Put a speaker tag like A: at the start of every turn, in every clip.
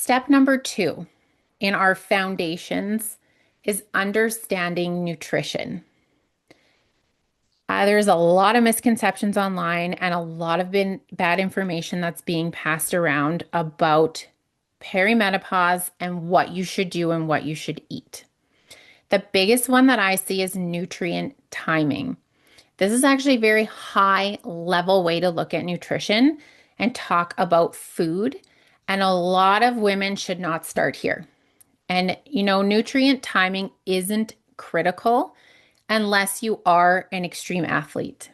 A: step number 2 in our foundations is understanding nutrition. There's a lot of misconceptions online and a lot of bad information that's being passed around about perimenopause and what you should do and what you should eat. The biggest one that I see is nutrient timing. This is actually a very high level way to look at nutrition and talk about food. And a lot of women should not start here. And, nutrient timing isn't critical unless you are an extreme athlete.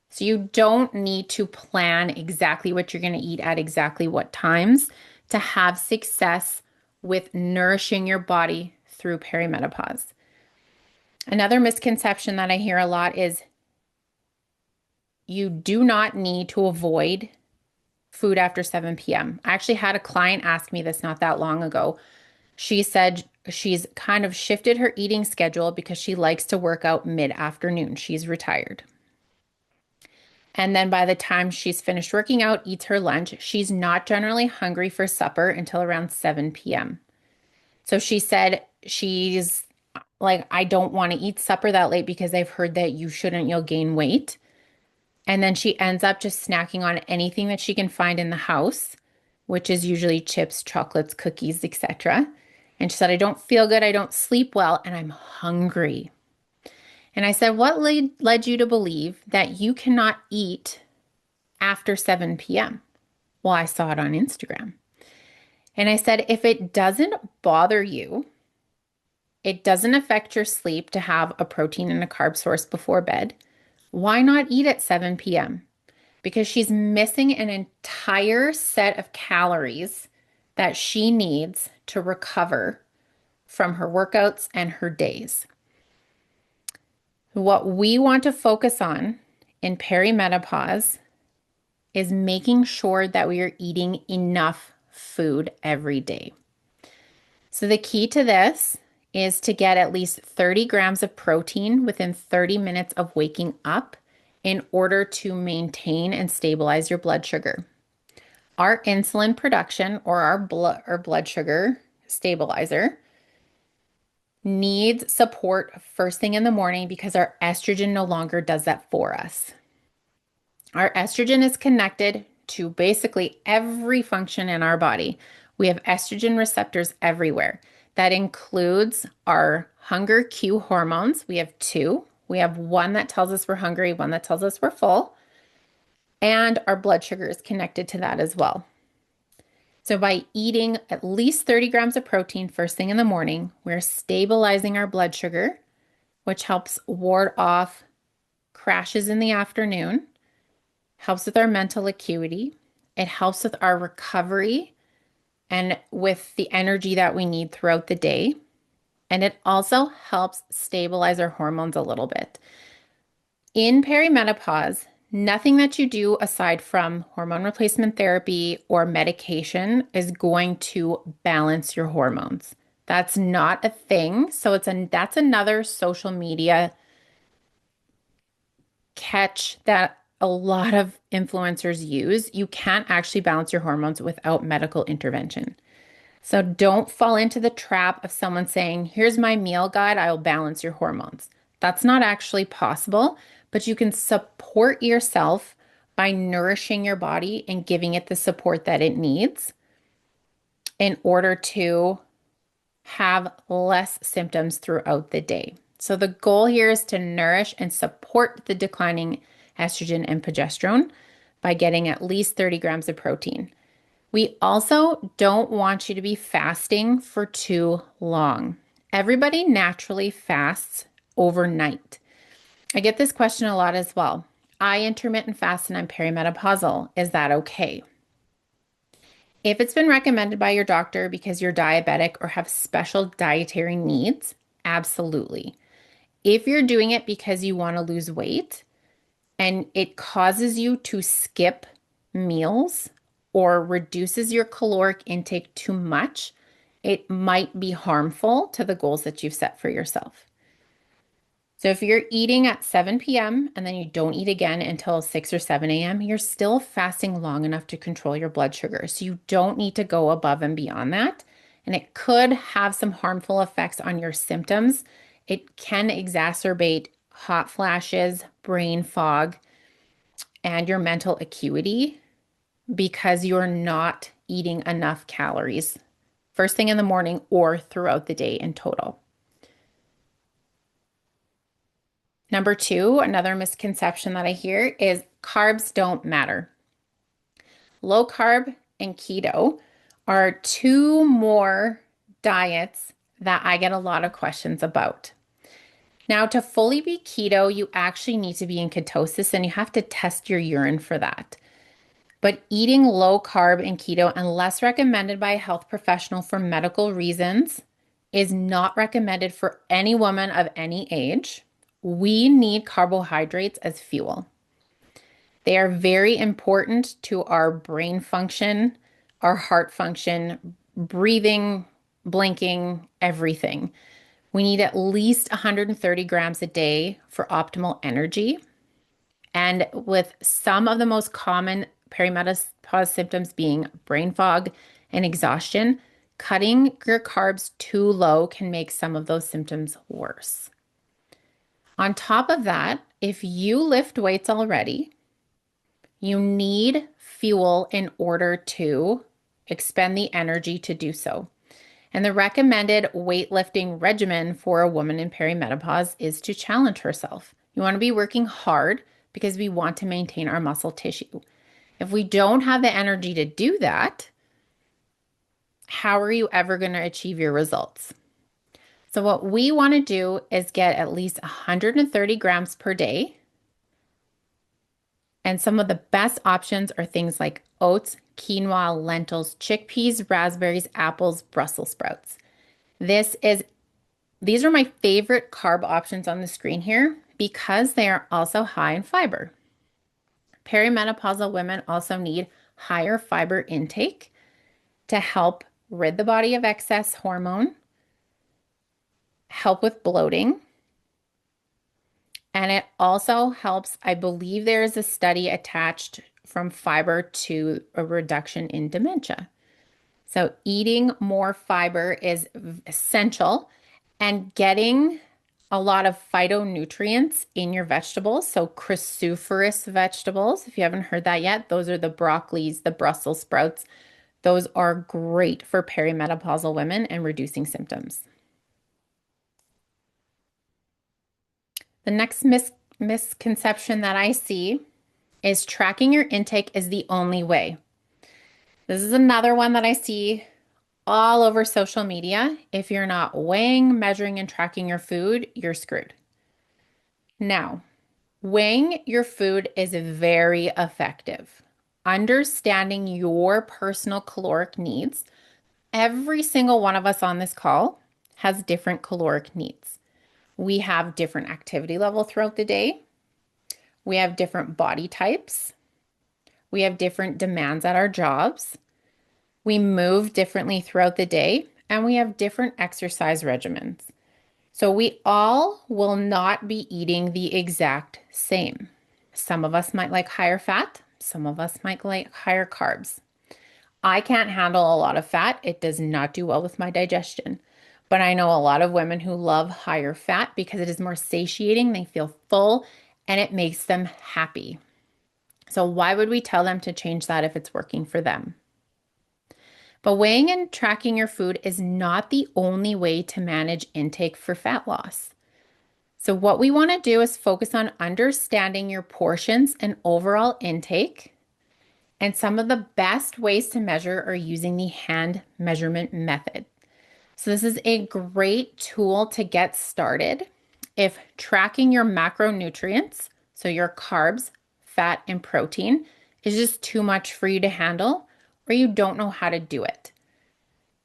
A: So you don't need to plan exactly what you're going to eat at exactly what times to have success with nourishing your body through perimenopause. Another misconception that I hear a lot is you do not need to avoid food after 7 p.m. I actually had a client ask me this not that long ago. She said she's kind of shifted her eating schedule because she likes to work out mid-afternoon. She's retired. And then by the time she's finished working out, eats her lunch, she's not generally hungry for supper until around 7 p.m. So she said she's like, I don't want to eat supper that late because I've heard that you shouldn't, you'll gain weight. And then she ends up just snacking on anything that she can find in the house, which is usually chips, chocolates, cookies, etc. And she said, I don't feel good, I don't sleep well, and I'm hungry. And I said, what led you to believe that you cannot eat after 7 p.m.? Well, I saw it on Instagram. And I said, if it doesn't bother you, it doesn't affect your sleep to have a protein and a carb source before bed, why not eat at 7 p.m.? Because she's missing an entire set of calories that she needs to recover from her workouts and her days. What we want to focus on in perimenopause is making sure that we are eating enough food every day. So the key to this is to get at least 30 grams of protein within 30 minutes of waking up in order to maintain and stabilize your blood sugar. Our insulin production or our blood sugar stabilizer needs support first thing in the morning because our estrogen no longer does that for us. Our estrogen is connected to basically every function in our body. We have estrogen receptors everywhere. That includes our hunger cue hormones. We have 2. We have one that tells us we're hungry, one that tells us we're full. And our blood sugar is connected to that as well. So by eating at least 30 grams of protein first thing in the morning, we're stabilizing our blood sugar, which helps ward off crashes in the afternoon, helps with our mental acuity. It helps with our recovery and with the energy that we need throughout the day. And it also helps stabilize our hormones a little bit. In perimenopause, nothing that you do aside from hormone replacement therapy or medication is going to balance your hormones. That's not a thing. So that's another social media catch that a lot of influencers use. You can't actually balance your hormones without medical intervention. So don't fall into the trap of someone saying, here's my meal guide, I'll balance your hormones. That's not actually possible, but you can support yourself by nourishing your body and giving it the support that it needs in order to have less symptoms throughout the day. So the goal here is to nourish and support the declining estrogen and progesterone by getting at least 30 grams of protein. We also don't want you to be fasting for too long. Everybody naturally fasts overnight. I get this question a lot as well. I intermittent fast and I'm perimenopausal. Is that okay? If it's been recommended by your doctor because you're diabetic or have special dietary needs, absolutely. If you're doing it because you want to lose weight and it causes you to skip meals or reduces your caloric intake too much, it might be harmful to the goals that you've set for yourself. So if you're eating at 7 p.m. and then you don't eat again until 6 or 7 a.m., you're still fasting long enough to control your blood sugar. So you don't need to go above and beyond that. And it could have some harmful effects on your symptoms. It can exacerbate hot flashes, brain fog, and your mental acuity because you're not eating enough calories first thing in the morning or throughout the day in total. Number two, another misconception that I hear is carbs don't matter. Low carb and keto are two more diets that I get a lot of questions about. Now, to fully be keto, you actually need to be in ketosis and you have to test your urine for that. But eating low carb and keto, unless recommended by a health professional for medical reasons, is not recommended for any woman of any age. We need carbohydrates as fuel. They are very important to our brain function, our heart function, breathing, blinking, everything. We need at least 130 grams a day for optimal energy. And with some of the most common perimenopause symptoms being brain fog and exhaustion, cutting your carbs too low can make some of those symptoms worse. On top of that, if you lift weights already, you need fuel in order to expend the energy to do so. And the recommended weightlifting regimen for a woman in perimenopause is to challenge herself. You want to be working hard because we want to maintain our muscle tissue. If we don't have the energy to do that, how are you ever going to achieve your results? So what we want to do is get at least 130 grams per day. And some of the best options are things like oats, quinoa, lentils, chickpeas, raspberries, apples, Brussels sprouts. These are my favorite carb options on the screen here because they are also high in fiber. Perimenopausal women also need higher fiber intake to help rid the body of excess hormone, help with bloating, and it also helps, I believe there is a study attached from fiber to a reduction in dementia. So eating more fiber is essential and getting a lot of phytonutrients in your vegetables. So cruciferous vegetables, if you haven't heard that yet, those are the broccolis, the Brussels sprouts. Those are great for perimenopausal women and reducing symptoms. The next misconception that I see is tracking your intake is the only way. This is another one that I see all over social media. If you're not weighing, measuring, and tracking your food, you're screwed. Now, weighing your food is very effective. Understanding your personal caloric needs. Every single one of us on this call has different caloric needs. We have different activity level throughout the day. We have different body types. We have different demands at our jobs. We move differently throughout the day, and we have different exercise regimens. So we all will not be eating the exact same. Some of us might like higher fat. Some of us might like higher carbs. I can't handle a lot of fat. It does not do well with my digestion. But I know a lot of women who love higher fat because it is more satiating. They feel full and it makes them happy. So why would we tell them to change that if it's working for them? But weighing and tracking your food is not the only way to manage intake for fat loss. So what we want to do is focus on understanding your portions and overall intake. And some of the best ways to measure are using the hand measurement method. So this is a great tool to get started if tracking your macronutrients, so your carbs, fat, and protein, is just too much for you to handle or you don't know how to do it.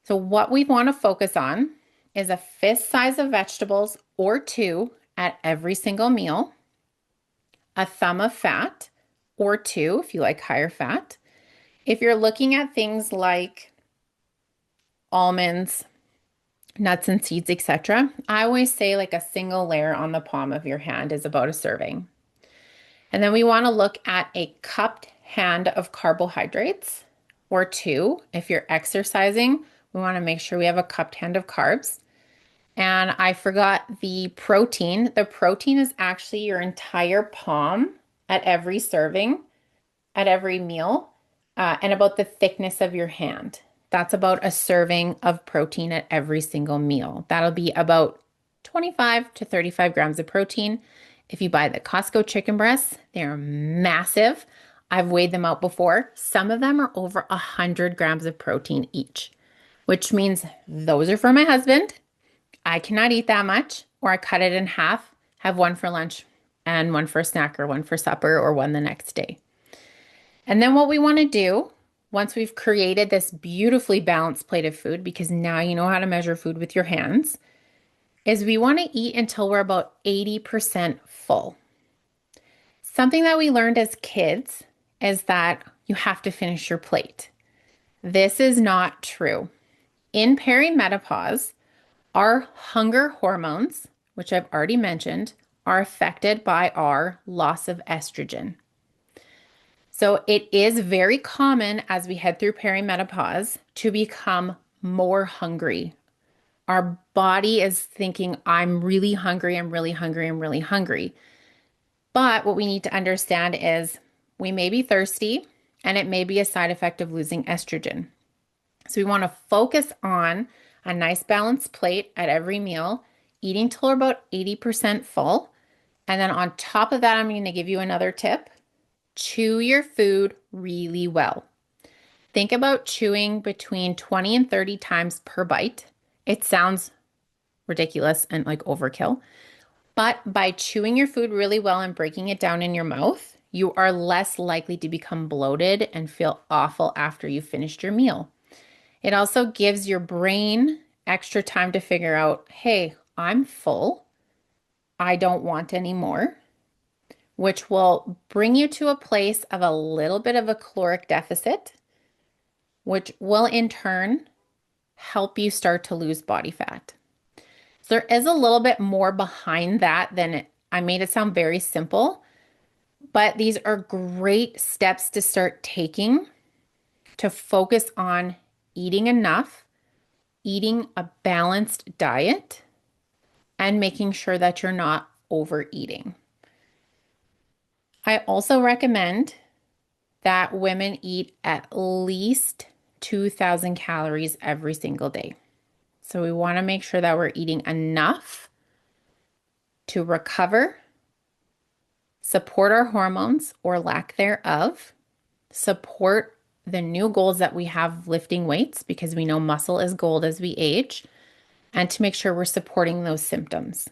A: So what we want to focus on is a fist size of vegetables or two at every single meal, a thumb of fat or two if you like higher fat. If you're looking at things like almonds, nuts and seeds, etc. I always say like a single layer on the palm of your hand is about a serving. And then we want to look at a cupped hand of carbohydrates or two. If you're exercising, we want to make sure we have a cupped hand of carbs. And I forgot the protein. The protein is actually your entire palm at every serving, at every meal, and about the thickness of your hand. That's about a serving of protein at every single meal. That'll be about 25 to 35 grams of protein. If you buy the Costco chicken breasts, they're massive. I've weighed them out before. Some of them are over 100 grams of protein each, which means those are for my husband. I cannot eat that much, or I cut it in half, have one for lunch and one for a snack, or one for supper, or one the next day. And then what we want to do once we've created this beautifully balanced plate of food, because now you know how to measure food with your hands, is we want to eat until we're about 80% full. Something that we learned as kids is that you have to finish your plate. This is not true. In perimenopause, our hunger hormones, which I've already mentioned, are affected by our loss of estrogen. So it is very common as we head through perimenopause to become more hungry. Our body is thinking, I'm really hungry, I'm really hungry, I'm really hungry. But what we need to understand is we may be thirsty and it may be a side effect of losing estrogen. So we want to focus on a nice balanced plate at every meal, eating till we're about 80% full. And then on top of that, I'm going to give you another tip. Chew your food really well. Think about chewing between 20 and 30 times per bite. It sounds ridiculous and like overkill, but by chewing your food really well and breaking it down in your mouth, you are less likely to become bloated and feel awful after you've finished your meal. It also gives your brain extra time to figure out, hey, I'm full. I don't want any more, which will bring you to a place of a little bit of a caloric deficit, which will in turn help you start to lose body fat. So there is a little bit more behind that than I made it sound very simple, but these are great steps to start taking to focus on eating enough, eating a balanced diet, and making sure that you're not overeating. I also recommend that women eat at least 2,000 calories every single day. So we want to make sure that we're eating enough to recover, support our hormones or lack thereof, support the new goals that we have lifting weights because we know muscle is gold as we age, and to make sure we're supporting those symptoms.